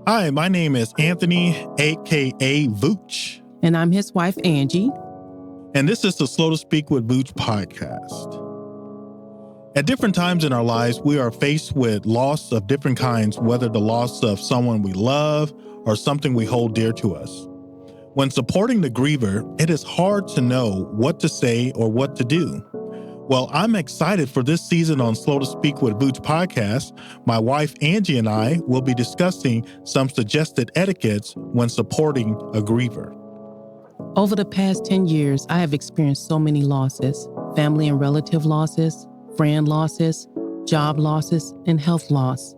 Hi, my name is Anthony, aka Vooch. And I'm his wife, Angie. And this is the Slow to Speak with Vooch podcast. At different times in our lives, we are faced with loss of different kinds, whether the loss of someone we love or something we hold dear to us. When supporting the griever, it is hard to know what to say or what to do. Well, I'm excited for this season on Slow to Speak with Vooch podcast. My wife, Angie, and I will be discussing some suggested etiquettes when supporting a griever. Over the past 10 years, I have experienced so many losses: family and relative losses, friend losses, job losses, and health loss.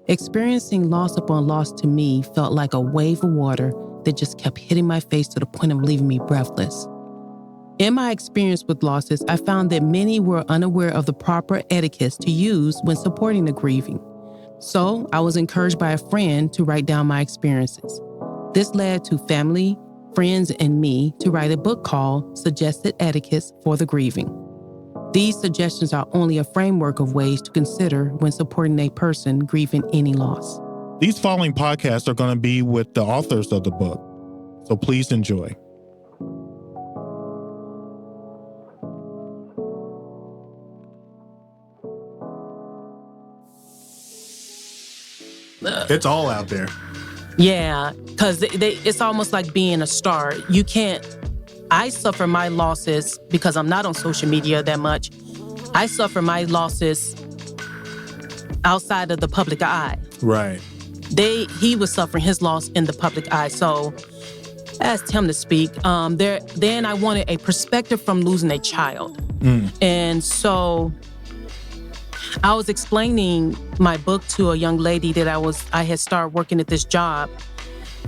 Experiencing loss upon loss to me felt like a wave of water that just kept hitting my face to the point of leaving me breathless. In my experience with losses, I found that many were unaware of the proper etiquettes to use when supporting the grieving. So I was encouraged by a friend to write down my experiences. This led to family, friends, and me to write a book called Suggested Etiquettes for the Grieving. These suggestions are only a framework of ways to consider when supporting a person grieving any loss. These following podcasts are going to be with the authors of the book, so please enjoy. It's all out there. Yeah, because it's almost like being a star. I suffer my losses because I'm not on social media that much. I suffer my losses outside of the public eye. Right. He was suffering his loss in the public eye. So I asked him to speak. Then I wanted a perspective from losing a child. And so I was explaining my book to a young lady that I had started working at this job.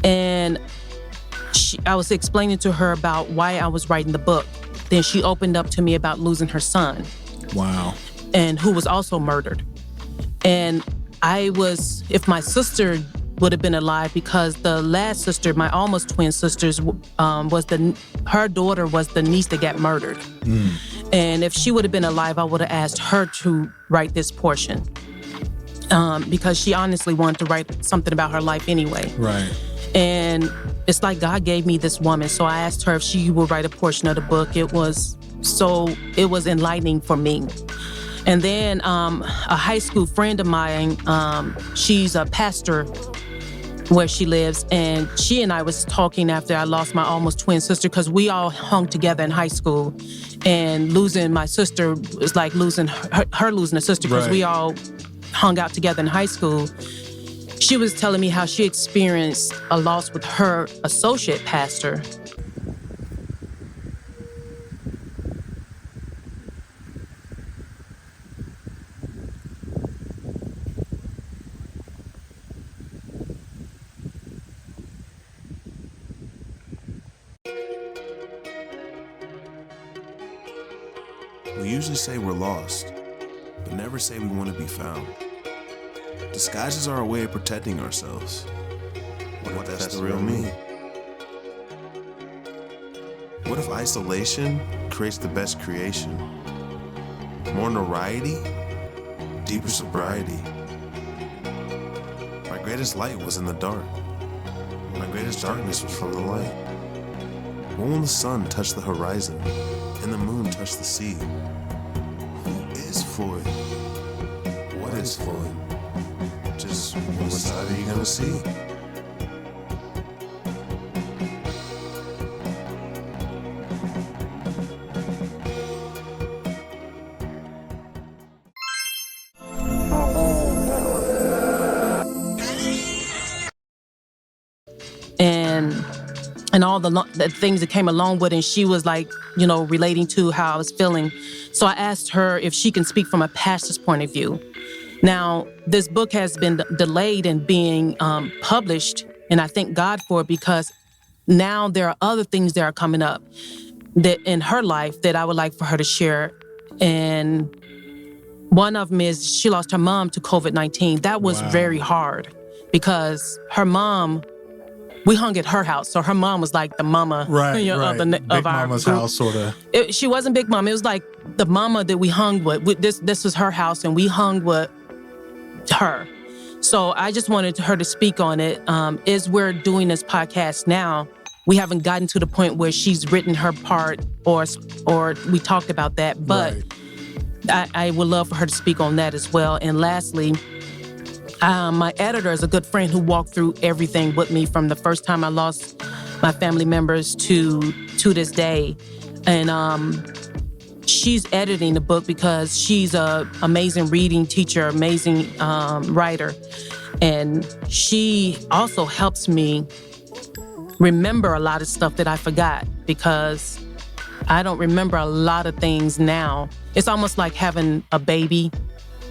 And I was explaining to her about why I was writing the book. Then she opened up to me about losing her son. Wow. And who was also murdered. And if my sister would have been alive, because the last sister, my almost twin sisters, her daughter was the niece that got murdered. And if she would have been alive, I would have asked her to write this portion. Because she honestly wanted to write something about her life anyway. Right. And it's like God gave me this woman. So I asked her if she would write a portion of the book. It was enlightening for me. And then a high school friend of mine, she's a pastor where she lives, and she and I was talking after I lost my almost twin sister, because we all hung together in high school, and losing my sister was like losing her losing a sister, because we all hung out together in high school. She was telling me how she experienced a loss with her associate pastor. We usually say we're lost, but never say we want to be found. Disguises are a way of protecting ourselves. What if that's the real me? What if isolation creates the best creation? More notoriety, deeper sobriety. My greatest light was in the dark. My greatest darkness was from the light. When will the sun touch the horizon and the moon touch the sea? Who is Floyd? What is Floyd? Just what side are you gonna see? And all the things that came along with it. And she was like, relating to how I was feeling. So I asked her if she can speak from a pastor's point of view. Now, this book has been delayed in being published, and I thank God for it, because now there are other things that are coming up that in her life that I would like for her to share. And one of them is she lost her mom to COVID-19. That was very hard, because her mom, we hung at her house. So her mom was like the mama of Big our Mama's group. house, sort of. She wasn't Big Mama. It was like the mama that we hung with. This was her house, and we hung with her. So I just wanted her to speak on it. As we're doing this podcast now, we haven't gotten to the point where she's written her part or we talked about that. But I would love for her to speak on that as well. And lastly, my editor is a good friend who walked through everything with me from the first time I lost my family members to this day. And she's editing the book because she's an amazing reading teacher, amazing writer. And she also helps me remember a lot of stuff that I forgot because I don't remember a lot of things now. It's almost like having a baby.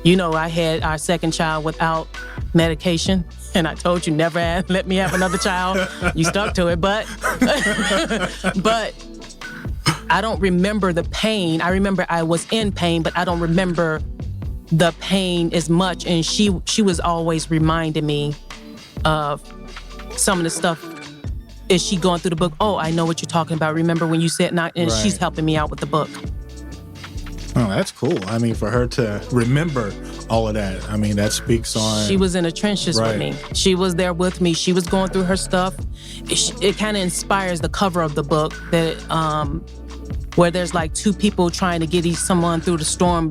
You know, I had our second child without medication, and I told you never let me have another child. You stuck to it, but I don't remember the pain. I remember I was in pain, but I don't remember the pain as much. And she was always reminding me of some of the stuff. Is she going through the book? Oh, I know what you're talking about. Remember when you said not? And she's helping me out with the book. Oh, that's cool. I mean, for her to remember all of that, I mean, that speaks on... She was in the trenches with me. She was there with me. She was going through her stuff. It kind of inspires the cover of the book that where there's like two people trying to get someone through the storm.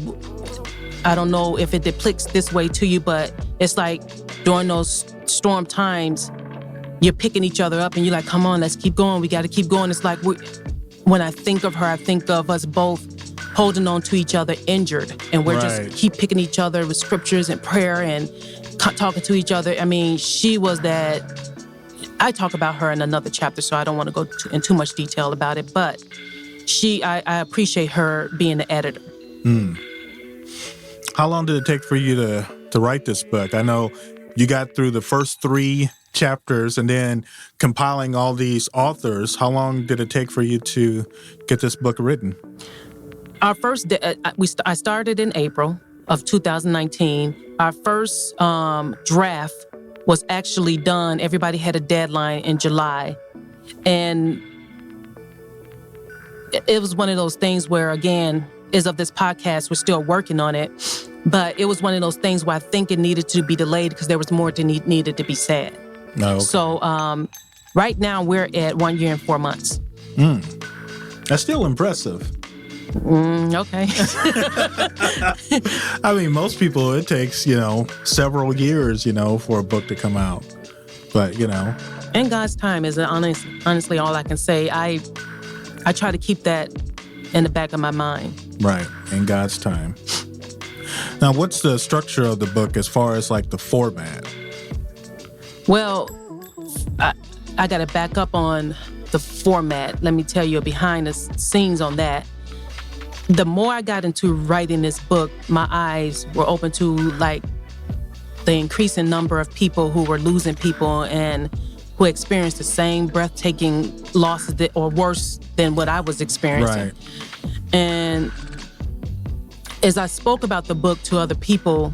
I don't know if it depicts this way to you, but it's like during those storm times, you're picking each other up and you're like, come on, let's keep going. We got to keep going. It's like when I think of her, I think of us both holding on to each other injured. And we're just keep picking each other with scriptures and prayer and talking to each other. I mean, she was that. I talk about her in another chapter, so I don't want to go in too much detail about it. But I appreciate her being the editor. How long did it take for you to write this book? I know you got through the first 3 chapters and then compiling all these authors. How long did it take for you to get this book written? Our first I started in April of 2019. Our first draft was actually done. Everybody had a deadline in July. And it was one of those things where, again, as of this podcast, we're still working on it. But it was one of those things where I think it needed to be delayed because there was more needed to be said. No. Okay. So right now we're at 1 year and 4 months. That's still impressive. Okay. I mean, most people, it takes, several years, for a book to come out. But, And God's time is honestly all I can say. I try to keep that in the back of my mind. Right. In God's time. Now, what's the structure of the book as far as like the format? Well, I got to back up on the format. Let me tell you behind the scenes on that. The more I got into writing this book, my eyes were open to like the increasing number of people who were losing people and who experienced the same breathtaking losses or worse than what I was experiencing. Right. And as I spoke about the book to other people,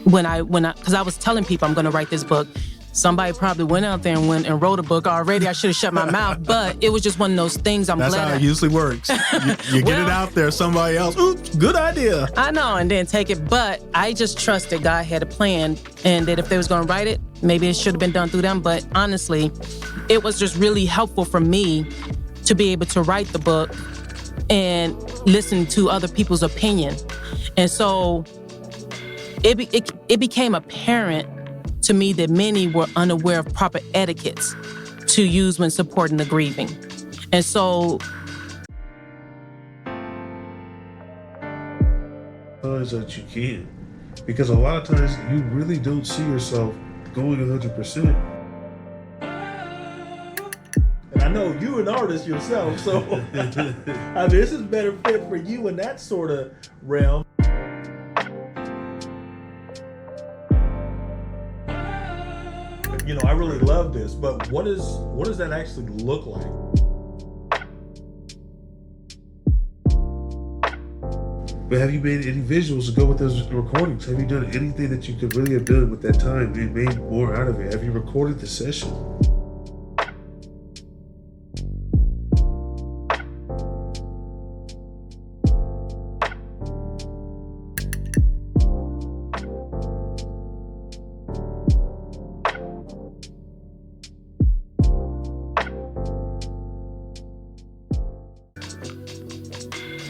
because I was telling people I'm going to write this book, somebody probably went out there and wrote a book already. I should have shut my mouth, but it was just one of those things. That's how it usually works. You get it out there, somebody else, oops, good idea. I know, and then take it. But I just trusted God had a plan, and that if they was going to write it, maybe it should have been done through them. But honestly, it was just really helpful for me to be able to write the book and listen to other people's opinion. And so it became apparent to me that many were unaware of proper etiquettes to use when supporting the grieving. And so that you can, because a lot of times you really don't see yourself going 100%. And I know you're an artist yourself, so I mean, this is better fit for you in that sort of realm. I really love this, but what does that actually look like? But have you made any visuals to go with those recordings? Have you done anything that you could really have done with that time and made more out of it? Have you recorded the session?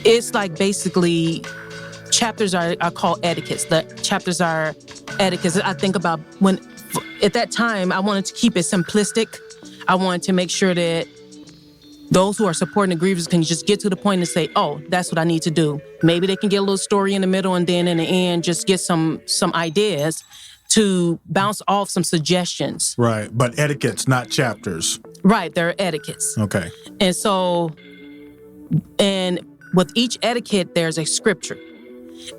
it's like basically chapters are called etiquettes. The chapters are etiquettes. I think about when, at that time, I wanted to keep it simplistic. I wanted to make sure that those who are supporting the grievers can just get to the point and say, oh, that's what I need to do. Maybe they can get a little story in the middle and then in the end, just get some ideas to bounce off some suggestions. Right. But etiquettes, not chapters. Right. They're etiquettes. Okay. And so, and with each etiquette, there's a scripture.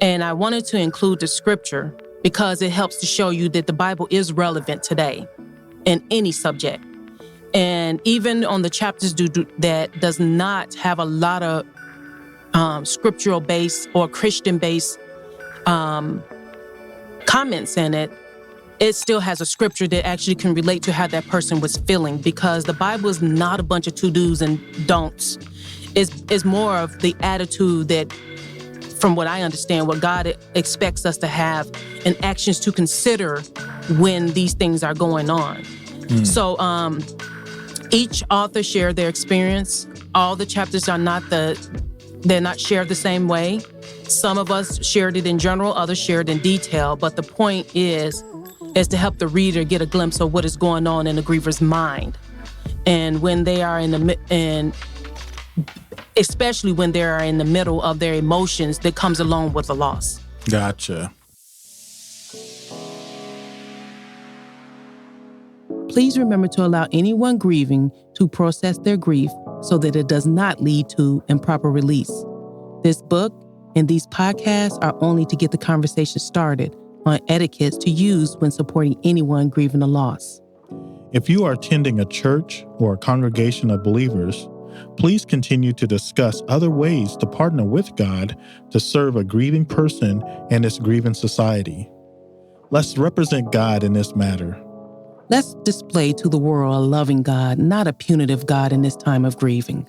And I wanted to include the scripture because it helps to show you that the Bible is relevant today in any subject. And even on the chapters that does not have a lot of scriptural base or Christian based comments in it, it still has a scripture that actually can relate to how that person was feeling, because the Bible is not a bunch of to-dos and don'ts. It's more of the attitude that, from what I understand, what God expects us to have and actions to consider when these things are going on. So each author shared their experience. All the chapters are they're not shared the same way. Some of us shared it in general, others shared in detail. But the point is to help the reader get a glimpse of what is going on in the griever's mind. And when they are especially when they are in the middle of their emotions that comes along with the loss. Gotcha. Please remember to allow anyone grieving to process their grief so that it does not lead to improper release. This book and these podcasts are only to get the conversation started on etiquettes to use when supporting anyone grieving a loss. If you are attending a church or a congregation of believers, please continue to discuss other ways to partner with God to serve a grieving person and its grieving society. Let's represent God in this matter. Let's display to the world a loving God, not a punitive God in this time of grieving.